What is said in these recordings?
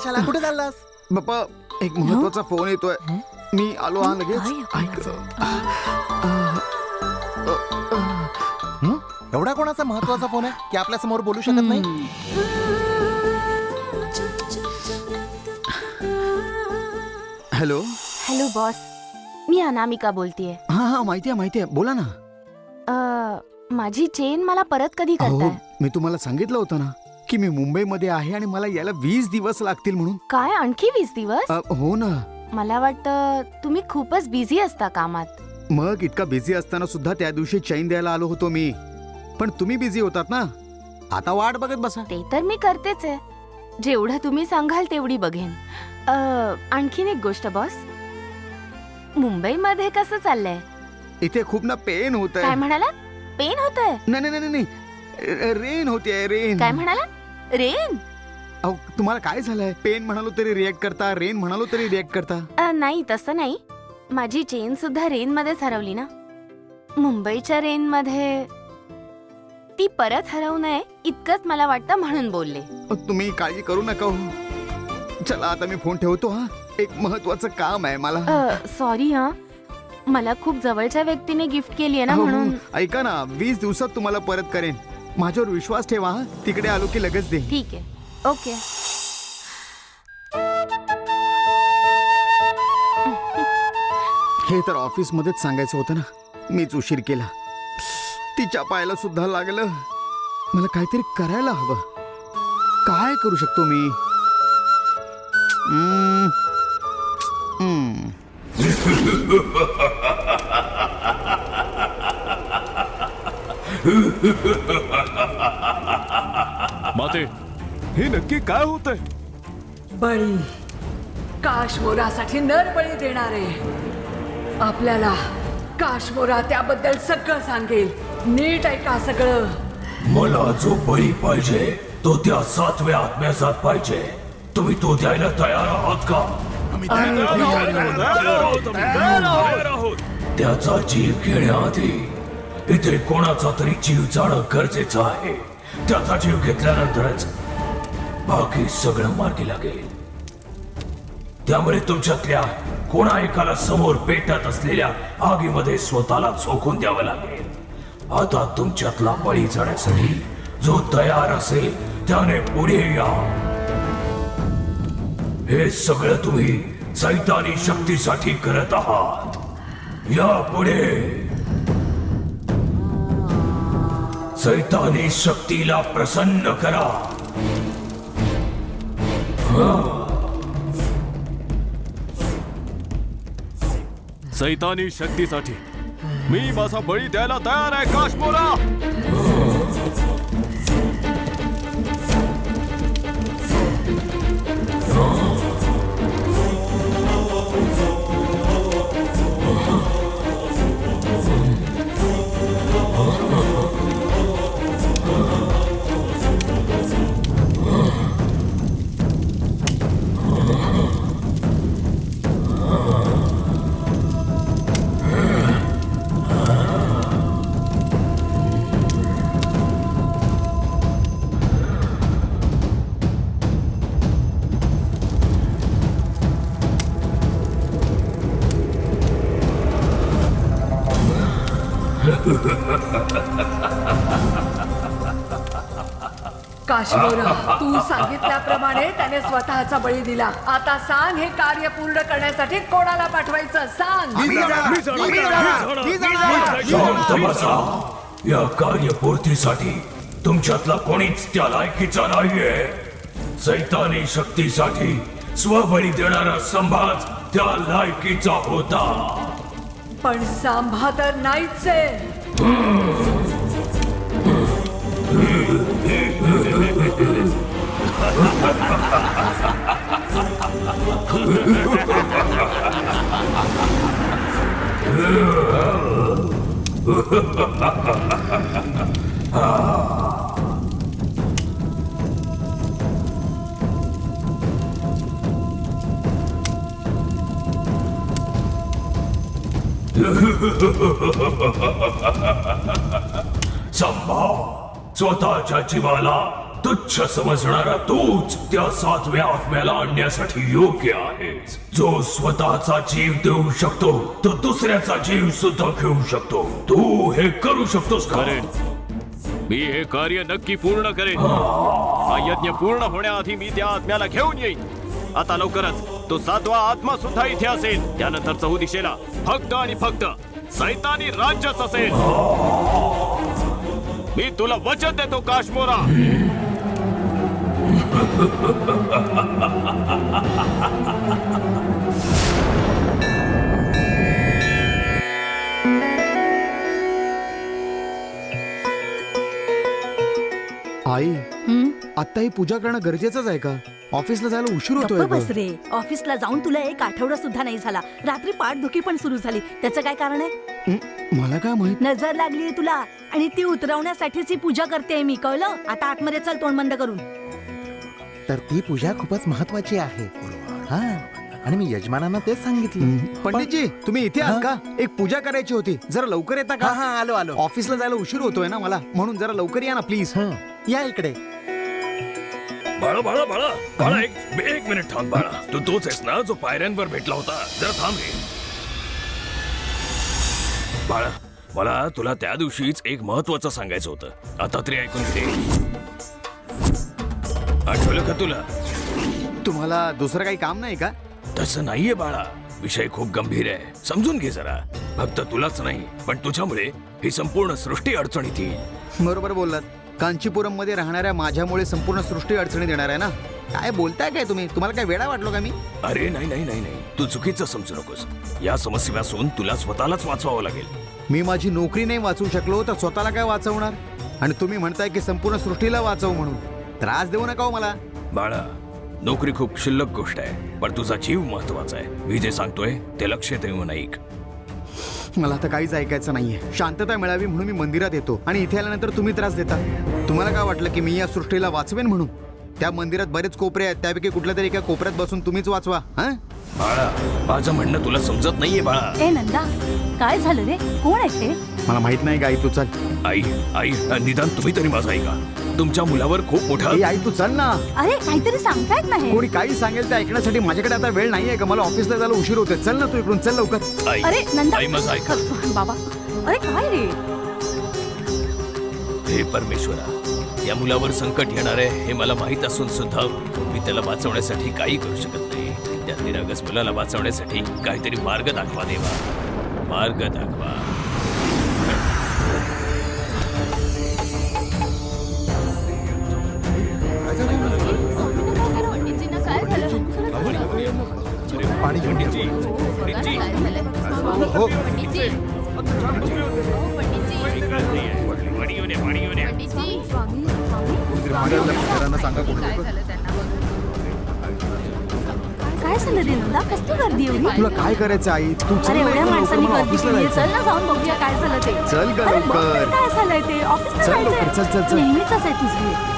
कशाला? कुठे चाललास? बाप्पा एक महत्वाचा फोन येतोय. मी आलो हा लगेच. एवढा कोणाचा महत्वाचा फोन आहे की आपल्या समोर बोलू शकत नाही? हॅलो. हॅलो बॉस, मी अनामिका बोलतेय. हा माहितीये बोला ना. माझी चेन मला परत कधी अहो करताय? मी तुम्हाला सांगितलं होतं ना की मी मुंबईमध्ये आहे आणि मला यायला 20 दिवस लागतील म्हणून. काय आणखी 20 दिवस? हो ना. मला वाटतं तुम्ही खूपच बिझी असता कामात. मग इतका बिझी असताना सुद्धा त्या दिवशी चैन द्यायला आलो होतो मी, पण तुम्ही बिझी होतात ना. आता वाट बघत बसा. ते तर मी करतेच आहे. जेवढं तुम्ही सांगाल तेवढी बघेन. आणखीन एक गोष्ट बॉस, मुंबईमध्ये कसं चाललंय? इथे खूप ना पेन होत काय आहे. म्हणाला? पेन होतंय? नाही रेन होते रेन. काय म्हणाला? रेन? अहो तुम्हाला काय झालंय? पेन म्हणालो तरी रिएक्ट करता, रेन म्हणालो तरी रिएक्ट करता. नाही तसं नाही. माझी चेन सुद्धा रेन मध्येच हरवली ना. मुंबईच्या रेन मध्ये ती परत हरवू नये इतकंच मला वाटतं म्हणून बोलले. तुम्ही काळजी करू नका हो. चला आता मी फोन ठेवतो हा. एक महत्वाचं काम आहे मला. सॉरी हा, मला खूप जवळच्या व्यक्तीने गिफ्ट केली आहे ना हो, म्हणून. ऐका ना 20 दिवसात तुम्हाला परत करेन. माझ्यावर विश्वास ठेवा हा. तिकडे आलो की लगेच दे. ठीक आहे. ओके. हे तर ऑफिस मध्येच सांगायचं होतं ना. मीच उशीर केला. तिच्या पायाला सुद्धा लागलं. मला काहीतरी करायला हवं. काय करू शकतो मी? माते, हे नक्की काय होतंय? बळी काश्मोरासाठी नरबळी देणारे. आपल्याला काश्मोरा त्याबद्दल सगळं सांगेल. नीट ऐका सगळं. मला जो बळी पाहिजे तो त्या 7व्या आत्म्याचा पाहिजे. तुम्ही तो द्यायला तयार आहात का? त्याचा जीव घेण्याआधी इथे कोणाचा तरी जीव जाणं गरजेचं आहे. त्याचा जीव घेतल्यानंतरच बाकी सगळं मार्गी लागेल. त्यामुळे तुमच्यातल्या कोणा एकाला समोर पेटत असलेल्या आगीमध्ये स्वतःला झोकून द्यावं लागेल. आता तुमच्यातला बळी जाण्यासाठी जो तयार असेल त्याने पुढे या. हे सगळं तुम्ही सैतानी शक्तीसाठी करत आहात. या पुढे. सैतानी शक्तीला प्रसन्न करा. सैतानी शक्तीसाठी मी माझा बळी द्यायला तयार आहे काश्मोरा. काश्मोरा, तू सांगितल्याप्रमाणे त्याने स्वतःचा बळी दिला. आता सांग, हे कार्य पूर्ण करण्यासाठी कोणाला पाठवायचं सांग. शांत बसा. या कार्यपूर्तीसाठी तुमच्यातला कोणीच त्या लायकीचा नाहीये. सैतानी शक्तीसाठी स्वबळी देणारा संभाज त्या लायकीचा होता. पण सांभा तर नाहीच आहे. संभा स्वतःच्या जीवाला तुच्छ समजणारा तूच त्या 7व्या आत्म्याला आणण्यासाठी योग्य आहेस. जो स्वतःचा जीव देऊ शकतो तो दुसऱ्याचा जीव सुद्धा घेऊ शकतो. तू हे करू शकतोस का? करेन. मी हे कार्य नक्की पूर्ण करेन. हा यज्ञ पूर्ण होण्याआधी मी त्या आत्म्याला घेऊन येईन. आता लवकरच तो 7वा आत्मा सुद्धा इथे असेल. त्यानंतर 4 दिशेला फक्त आणि फक्त सैतानी राज्यच असेल. मी तुला वचन देतो काश्मोरा. आई आता ही पूजा करणं गरजेचंच आहे का? ऑफिसला जायला उशीर होतोय गप्प बस ग. रे. ऑफिसला जाऊन तुला 1 आठवडा सुद्धा नाही झाला. रात्री पाठदुखी पण सुरू झाली. त्याचं काय कारण आहे? मला काय माहित. नजर लागलीये तुला आणि ती उतरवण्यासाठीच ही पूजा करते मी. कळलं? आता आतमध्ये चल तोंड बंद करून. तर ती पूजा खूपच महत्वाची आहे. हा आणि मी यजमानांना तेच सांगितलं. पंडितजी तुम्ही इथे आहात का? एक पूजा करायची होती. जरा लवकर येता हा का? हा आलो आलो. ऑफिसला जायला उशीर होतोय ना मला, म्हणून जरा लवकर या ना प्लीज. या इकडे. बाळा बाळा बाळा बाळा एक मिनिट थांब बाळा. तू तोच आहेस ना जो पायऱ्यांवर भेटला होता? जरा थांब रे बाळा. मला तुला त्या दिवशीच एक महत्वाचं सांगायचं होतं. आता तरी ऐकून घे. आठवलं का तुला? तुम्हाला दुसरं काही काम नाही का? तसं नाहीये बाळा. विषय खूप गंभीर आहे. समजून घे जरा. फक्त तुलाच नाही पण तुझ्यामुळे ही संपूर्ण सृष्टी अडचणीत येईल. बरोबर बोललात. कांचीपुरम मध्ये राहणाऱ्या माझ्यामुळे संपूर्ण सृष्टी अडचणीत येणार आहे ना? काय बोलताय काय तुम्ही? तुम्हाला काय वेडा वाटलो का मी? अरे नाही नाही नाही नाही, तू चुकीचं समजू नकोस. या समस्येपासून तुला स्वतःलाच वाचवावं लागेल. मी माझी नोकरी नाही वाचवू शकलो तर स्वतःला काय वाचवणार? आणि तुम्ही म्हणताय की संपूर्ण सृष्टीला वाचव म्हणून. त्रास देऊ नका हो मला. बाळा नोकरी खूप शिल्लक गोष्ट आहे पण तुझा जीव महत्वाचा आहे. मी जे सांगतोय ते लक्ष देऊन ऐक. मला आता काहीच ऐकायचं नाहीये. शांतता मिळावी म्हणून मी मंदिरात येतो आणि इथे आल्यानंतर तुम्ही त्रास देता. तुम्हाला काय वाटलं की मी या सृष्टीला वाचवेन म्हणून? त्या मंदिरात बरेच कोपरे आहेत. त्यापैकी कुठल्या तरी एका कोपऱ्यात बसून तुम्हीच वाचवा. हा बाळा माझं म्हणणं तुला समजत नाहीये बाळा. ए नंदा, काय झालं रे? कोण आहे ते? मला माहित नाही का आई. तू चल. आई आई निदान तुम्ही तरी माझं ऐका. तुमच्या मुलावर खूप मोठा ए, आई तू चल ना. अरे काहीतरी सांगतायत नाही. कोणी काही सांगेल ते ऐकण्यासाठी माझ्याकडे आता वेळ नाहीये का? मला ऑफिसला जायला उशीर होतोय. चल ना तू इकडून. चल लवकर. आई अरे नंदा, आई माझं ऐका. बाबा, अरे काय रे? हे परमेश्वरा, या मुलावर संकट येणार आहे हे मला माहित असून सुद्धा मी त्याला वाचवण्यासाठी काही करू शकत नाही. त्या निरागस मुलाला वाचवण्यासाठी काहीतरी मार्ग दाखवा देवा. मार्ग दाखवा. पाणी हो. घरांना सांगा कोणी. काय झालं रे नंदा? कसली गर्दी एवढी? तुला काय करायचं आई? तू चल अरे ना एवढ्या इकडून लवकर. माणसांनी मला गर्दी ऑफिसला केली. जायचंय. चल ना जाऊन बघूया काय झालं ते. चल ग अरे बघ लवकर. ना काय झालंय ते. ऑफिसला चल लवकर. जायचंय. चल, चल, चल. नेहमीच आहे तुझे.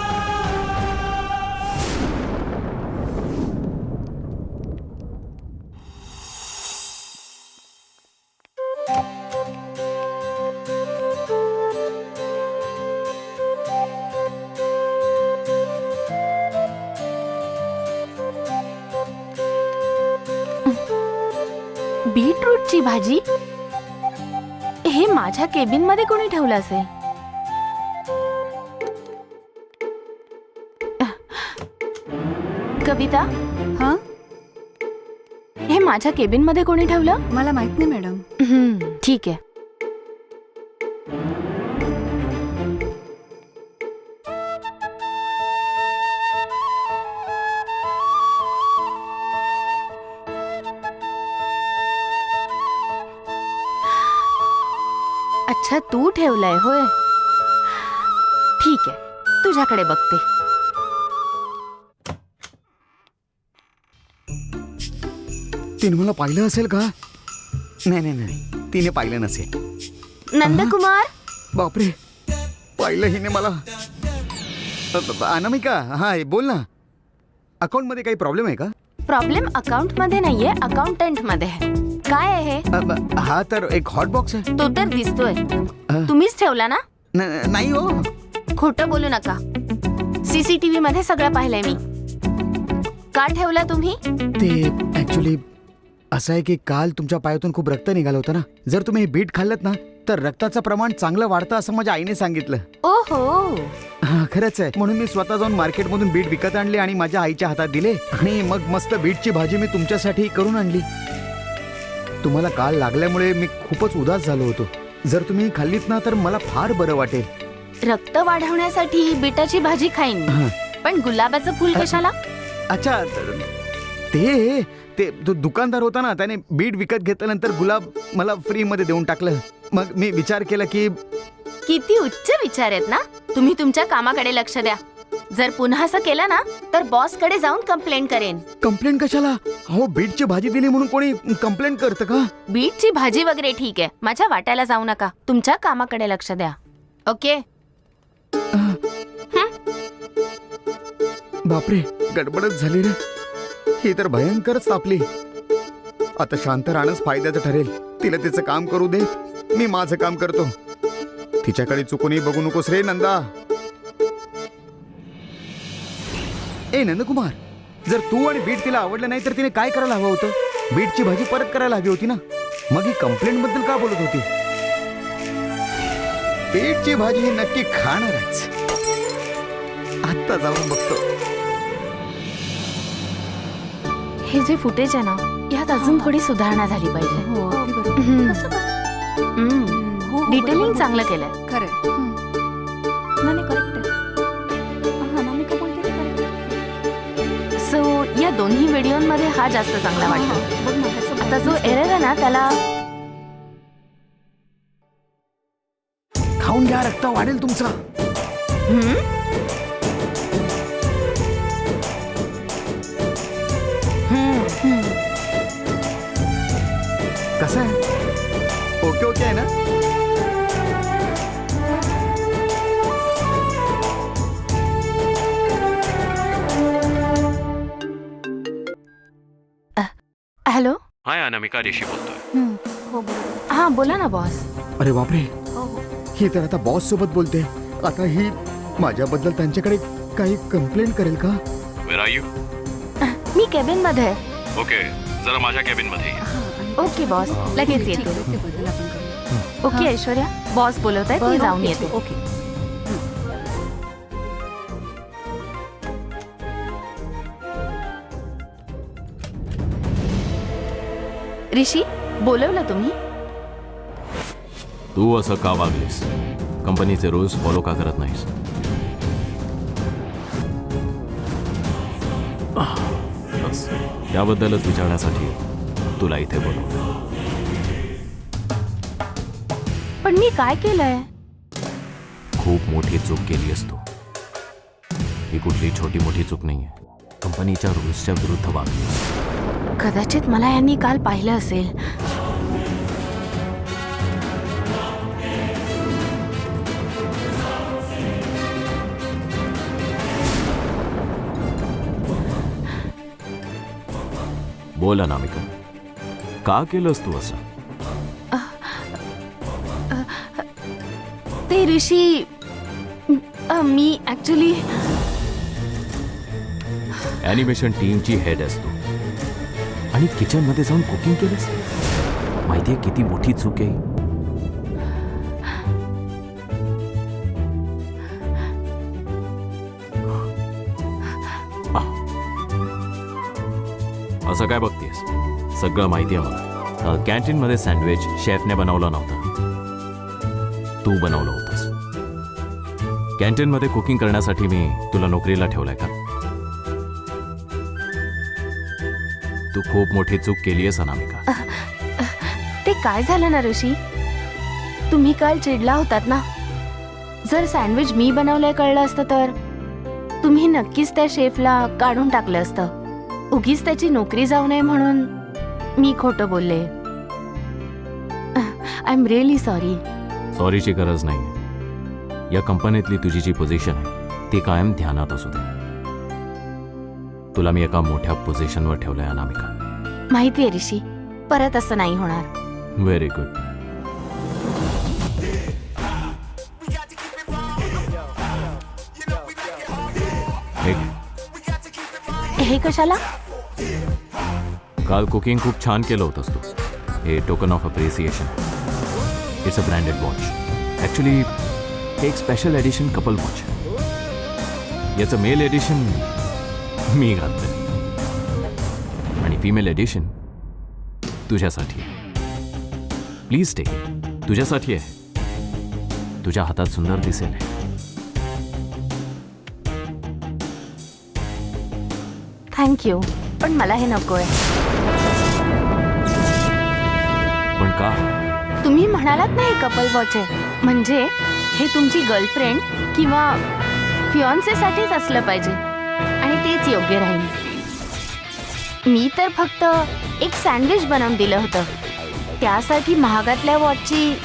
बीटरूटची भाजी? हे माझ्या केबिन मध्ये कोणी ठेवलं असेल? कविता, हा, हे माझ्या केबिन मध्ये कोणी ठेवलं? मला माहित नाही मॅडम. ठीक आहे. अच्छा तू ठेवलंय होय. ठीक आहे, तुझ्याकडे बघते. तिने मला पाहिलं असेल का? नाही नाही नाही, तिने पाहिलं नसेल. नंदकुमार, बापरे, पाहिलं हिने मला. अनामिका, हा बोल ना. अकाउंट मध्ये काही प्रॉब्लेम आहे का? प्रॉब्लेम अकाउंट मध्ये नाहीये, अकाउंटंट मध्ये आहे. काय आहे हे? हा तर एक हॉट बॉक्स आहे. तो तर दिसतोय. तुम्हीच ठेवला ना? नाही हो. खोटं बोलू नका. सीसीटीव्ही मध्ये सगळं पाहिलंय मी. का ठेवला तुम्ही? ते ऍक्च्युली असं आहे की काल तुमच्या पायातून खूप रक्त निघालं होतं ना. जर तुम्ही हे बीट खाल्लत ना तर रक्ताचं प्रमाण चांगलं वाढतं असं माझ्या आईने सांगितलं. ओहो. हा खरंच आहे. म्हणून मी स्वतः जाऊन मार्केटमधून बीट विकत आणले आणि माझ्या आईच्या हातात दिले आणि मग मस्त बीटची भाजी मी तुमच्यासाठी करून आणली. तुम्हाला काल लागल्यामुळे मी खूपच उदास झालो होतो. जर तुम्ही खाल्लीत ना तर मला फार बरं वाटेल. रक्त वाढवण्यासाठी बीटाची भाजी खाईन, हा. पण गुलाबाचं फुल कशाला? अच्छा ते ते जो दुकानदार होता ना त्याने बीट विकत घेतल्यानंतर गुलाब मला फ्री मध्ये देऊन टाकलं. मग मी विचार केला की किती उच्च विचार आहेत ना. तुम्ही तुमच्या कामाकडे लक्ष द्या. जर पुन्हा असं केलं ना तर बॉस कडे जाऊन कंप्लेंट करेन. कंप्लेंट कशाला? हो बीटची भाजी दिली म्हणून कोणी कंप्लेंट करतं का? बीटची भाजी वगैरे ठीक आहे, माझ्या वाट्याला जाऊ नका. तुमच्या कामाकडे लक्ष द्या. ओके. बापरे गडबडच झाली रे. ही तर भयंकरच तापली. आता शांत राहणंच फायद्याचं ठरेल. तिला तिचं काम करू दे, मी माझं काम करतो. तिच्याकडे चुकूनही बघू नकोस रे नंदा. ए नंदकुमार, जर तू आणि बीट तिला आवडलं नाही तर तिने काय करायला हवं होतं? बीटची भाजी परत करायला हवी होती ना. मग ही कंप्लेंट बद्दल का बोलत होती? बीटची भाजी ही नक्की खाणारच. आत्ता जाऊन बघतो. हे जे फुटेज आहे ना यात अजून थोडी सुधारणा झाली पाहिजे. डिटेलिंग चांगलं केलंय. खरं सो या दोन्ही व्हिडिओमध्ये हा जास्त चांगला वाटतो. आता जो एरर आहे ना त्याला खाऊन घ्या, रक्त वाढेल तुमचा. कसं आहे? ओके ओके आहे ना? हॅलो. हाय अनामिका, ऋषी बोलतोय. हा बोला ना बॉस. अरे बापरे, ही तर आता बॉस सोबत बोलते. आता ही माझ्याबद्दल त्यांच्याकडे काही कंप्लेंट करेल का? Where are you? Me cabin मध्ये आहे. ओके, जरा माझ्या केबिन मध्ये ये. ओके बॉस, लगेच येते. ओके ऐश्वर्या, बॉस बोलवत आहे, ती जाऊन येते. ओके. ऋषी, बोलवलं तुम्ही? तू असं का वागलीस? कंपनीचे रूल्स फॉलो का करत नाहीस? बस त्याबद्दलच विचारण्यासाठी तुला इथे बोलवलं. पण मी काय केलंय? खूप मोठी चूक केली असतो. ही कुठली छोटी मोठी चूक नाहीये. कंपनीच्या रूल्सच्या विरुद्ध वागलीस. कदाचित मला यांनी काल पाहिलं असेल. बोल अनामिका, का केलंस तू असं? ते ऋषी, मी ऍक्च्युली ॲनिमेशन टीमची हेड असतो आणि किचन मध्ये जाऊन कुकिंग केलंस. माहितीये किती मोठी चूक आहे. असं काय बघतेस? सगळं माहितीये मला. कॅन्टीन मध्ये सँडविच शेफने बनवलं नव्हतं, तू बनवलं होतंस. कॅन्टीन मध्ये कुकिंग करण्यासाठी मी तुला नोकरीला ठेवलंय का? तू खूप मोठी चूक केली आहेस अनामिका. ते काय झालं ना ऋषी, तुम्ही काल चिडला होतात ना. जर सँडविच मी बनवलंय कळलं असतं तर तुम्ही नक्कीच त्या शेफला काढून टाकलं असतं. उगीच त्याची नोकरी जाऊ नये म्हणून मी खोटं बोलले. I am really sorry. सॉरीची गरज नाही. या कंपनीतली तुझी जी पोझिशन आहे ती कायम ध्यानात असू दे. तुला मी एका मोठ्या पोझिशनवर ठेवलंय अनामिका. माहितीये ऋषी, परत असं नाही होणार. Very good. हे कशाला? काल कुकिंग खूप छान केलं होतंस तू. हे token of appreciation. It's a branded watch. Actually हे एक स्पेशल एडिशन कपल वॉच आहे. याचं मेल एडिशन मी घालतोय आणि फिमेल एडिशन तुझ्यासाठी आहे. Please take. तुझ्यासाठी आहे. तुझ्या हातात सुंदर दिसेल. थँक्यू, पण मला हे नकोय. पण का? तुम्ही म्हणालात ना हे कपल वॉच आहे, म्हणजे हे तुमची गर्लफ्रेंड किंवा फियॉन्सेसाठीच असलं पाहिजे आणि तेच योग्य राहील. मी तर फक्त एक सँडविच बनवून दिलं होतं. त्यासाठी महागातल्या वॉचची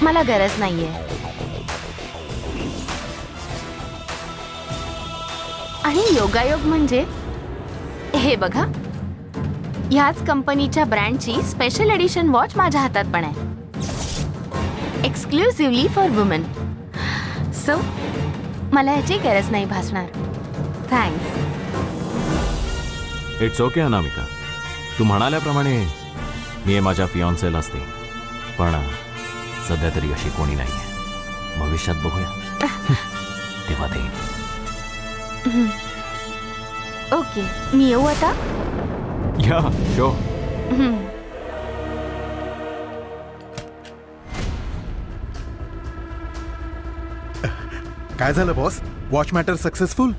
मला गरज नाहीये. आणि योगायोग म्हणजे हे बघा, ह्याच कंपनीच्या ब्रँडची स्पेशल एडिशन वॉच माझ्या हातात पण आहे, एक्सक्लुसिव्हली फॉर वुमन. सो मला ह्याची गरज नाही भासणार. थँक्स. इट्स ओके अनामिका. तू म्हणाल्याप्रमाणे मी माझ्या फियॉन्सेला असते, पण सध्या तरी अशी कोणी नाही आहे. भविष्यात बघूया तेव्हा ते येईल. ओके, मी येऊ आता. या शो. काय झालं बॉस? Watch matter successful?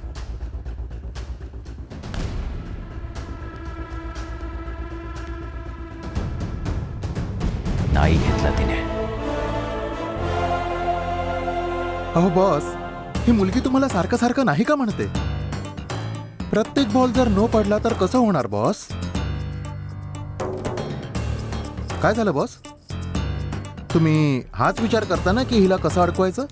नाही घेतला तिने. अहो बॉस, ही मुलगी तुम्हाला सारखं सारखं नाही का म्हणते? प्रत्येक बॉल जर नो पडला तर कसं होणार बॉस? काय झालं बॉस? तुम्ही हाच विचार करता ना की हिला कसं अडकवायचं?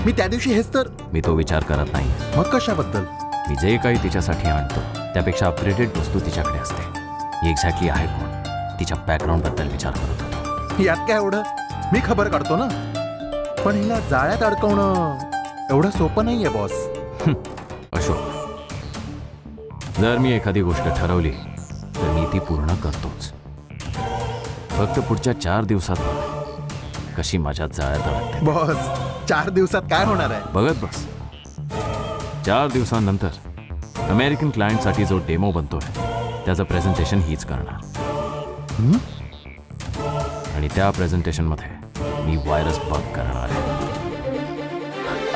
मी त्या दिवशी हेच तर. मी तो विचार करत नाही. मग कशाबद्दल? मी जे काही तिच्यासाठी आणतो त्यापेक्षा अपग्रेडेड वस्तू तिच्याकडे असते. ही एक्झॅक्टली आहे कोण, तिच्या बॅकग्राऊंडबद्दल विचार करत होतो. यात काय एवढं? मी खबर काढतो ना. पण हिला जाळ्यात अडकवणं एवढं सोपं नाहीये बॉस. अशोक, जर मी एखादी गोष्ट ठरवली तर मी ती पूर्ण करतोच. फक्त पुढच्या 4 दिवसात बघ कशी माझ्या जाळ्यात अडकते. बॉस, 4 दिवसात काय होणार आहे? बघत बस. 4 दिवसांनंतर अमेरिकन क्लायंटसाठी जो डेमो बनतोय त्याचं प्रेझेंटेशन हीच करणार. आणि त्या प्रेझेंटेशनमध्ये मी व्हायरस बग करणार आहे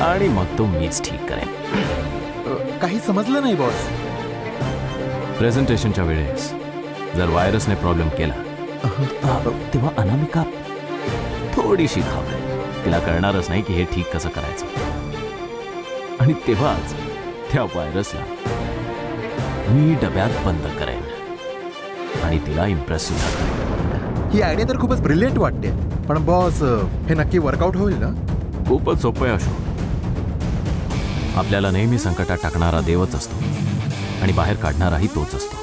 आणि मग तो मीच ठीक करेन. काही समजलं नाही बॉस. प्रेझेंटेशनच्या वेळेस जर व्हायरसने प्रॉब्लेम केला तेव्हा अनामिका थोडीशी घाबरेल. तिला कळणारच नाही की हे ठीक कसं करायचं. आणि तेव्हाच त्या व्हायरसला मी डब्यात बंद करेन आणि तिला इम्प्रेस सुद्धा करेन. ही आयडिया तर खूपच ब्रिलियंट वाटते. पण बॉस, हे नक्की वर्कआउट होईल ना? खूपच सोपं आहे अशोक. आपल्याला नेहमी संकटात टाकणारा देवच असतो आणि बाहेर काढणाराही तोच असतो.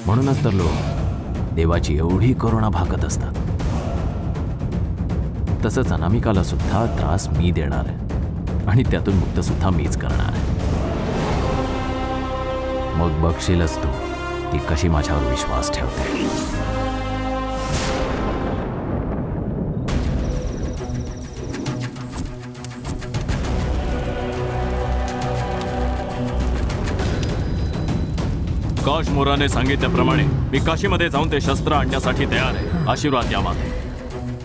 म्हणूनच तर लोक देवाची एवढी करुणा भागत असतात. तसंच अनामिकाला सुद्धा त्रास मी देणार आहे आणि त्यातून मुक्त सुद्धा मीच करणार आहे. मग बघशीलच तू ती कशी माझ्यावर विश्वास ठेवते. काश मोराने सांगितल्याप्रमाणे मी काशीमध्ये जाऊन ते शस्त्र आणण्यासाठी तयार आहे. आशीर्वाद द्या माते.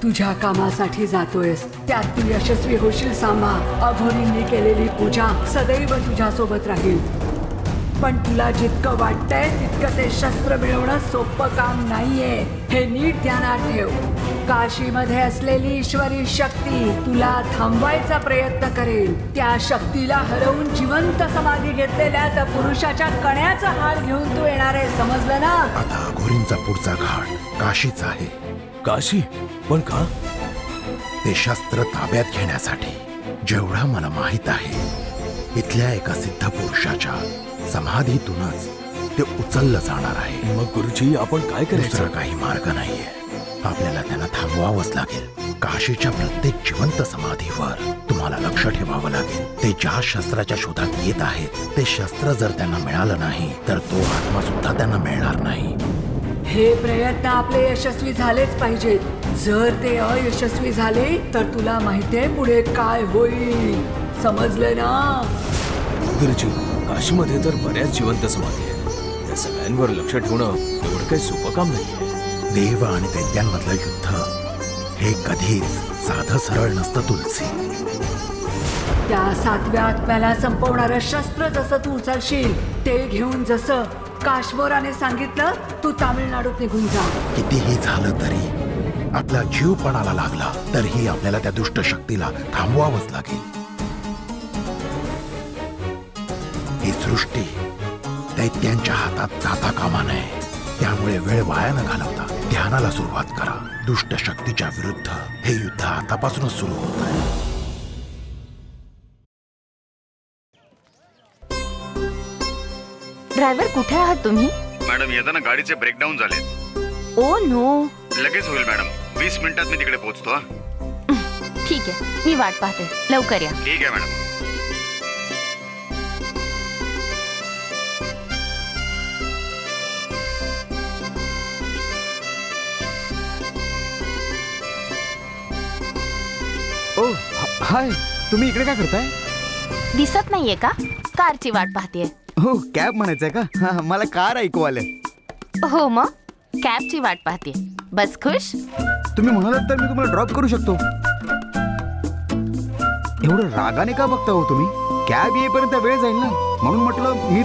तुझ्या कामासाठी जातोयस, त्यात तू यशस्वी होशील सांबा. अघोरींनी केलेली पूजा सदैव तुझ्या सोबत राहील. पण तुला जितकं वाटतंय तितकं ते शस्त्र मिळवणं सोपं काम नाहीये, हे नीट ध्यानात ठेव. काशीमध्ये असलेली ईश्वरी शक्ती तुला थांबवायचा प्रयत्न करेल. त्या शक्तीला हरवून जिवंत समाधी घेतलेल्या त्या पुरुषाच्या कण्याचा हार घेऊन तू येणार आहे, समजलं ना? आता घोरींचा पुढचा घाट काशीचा आहे. काशी? पण का? ते शस्त्र ताब्यात घेण्यासाठी. जेवढं मला माहित आहे, इथल्या एका सिद्ध पुरुषाच्या समाधीतूनच ते उचललं जाणार आहे. मग गुरुजी, आपण काय दुसरा करायचं? काही मार्ग नाहीये. आपल्याला त्यांना थांबवावंच लागेल. काशीच्या प्रत्येक जिवंत समाधीवर तुम्हाला लक्ष ठेवावं लागेल. ते ज्या शस्त्राच्या शोधात येत आहेत ते शस्त्र जर त्यांना मिळालं नाही तर तो आत्मा सुद्धा त्यांना मिळणार नाही. हे प्रयत्न आपले यशस्वी झालेच पाहिजेत. जर ते अयशस्वी झाले तर तुला माहितीये पुढे काय होईल. समजलं ना? गुरुजी, काशीमध्ये तर बऱ्याच जिवंत समाधी आहेत. या सगळ्यांवर लक्ष ठेवणं एवढं काही सोपं काम नाहीये. देव आणि दैत्यांमधलं युद्ध हे कधीच साधं सरळ नसतं तुलसी. त्या 7व्या आत्म्याला संपवणारं शस्त्र जसं तू उचलशील ते घेऊन जसं काश्मीराने सांगितलं तू तामिळनाडूत निघून जा. कितीही झालं तरी आपला जीव पणाला लागला तरीही आपल्याला त्या दुष्ट शक्तीला थांबवावंच लागेल. ही सृष्टी दैत्यांच्या हातात जाता कामा नये. त्यामुळे वेळ वाया न घालवता ध्यानाला सुरुवात करा. दुष्ट शक्तीच्या विरुद्ध हे युद्ध आतापासूनच सुरू होत आहे. ड्रायव्हर कुठे आहात तुम्ही? मॅडम येताना गाडीचे ब्रेकडाऊन झालेत. Oh no. लगेच होईल मॅडम. 20 मिनिटात मी तिकडे पोहोचतो. हा ठीक आहे, मी वाट पाहते. लवकर या. ठीक आहे मॅडम. ओ हाय, तुम्ही इकडे काय करताय? दिसत नाहीये का? कारची वाट पाहतेय. हो, कॅब म्हणायचंय का? हा, मला कार ऐकू आलंय. हो मग कॅबची वाट पाहते. बस खुश. तुम्ही म्हणालात तर मी तुम्हाला ड्रॉप करू शकतो. एवढं रागाने का बघता हो तुम्ही? कॅब येईपर्यंत वेळ जाईल ना, म्हणून म्हटलं मी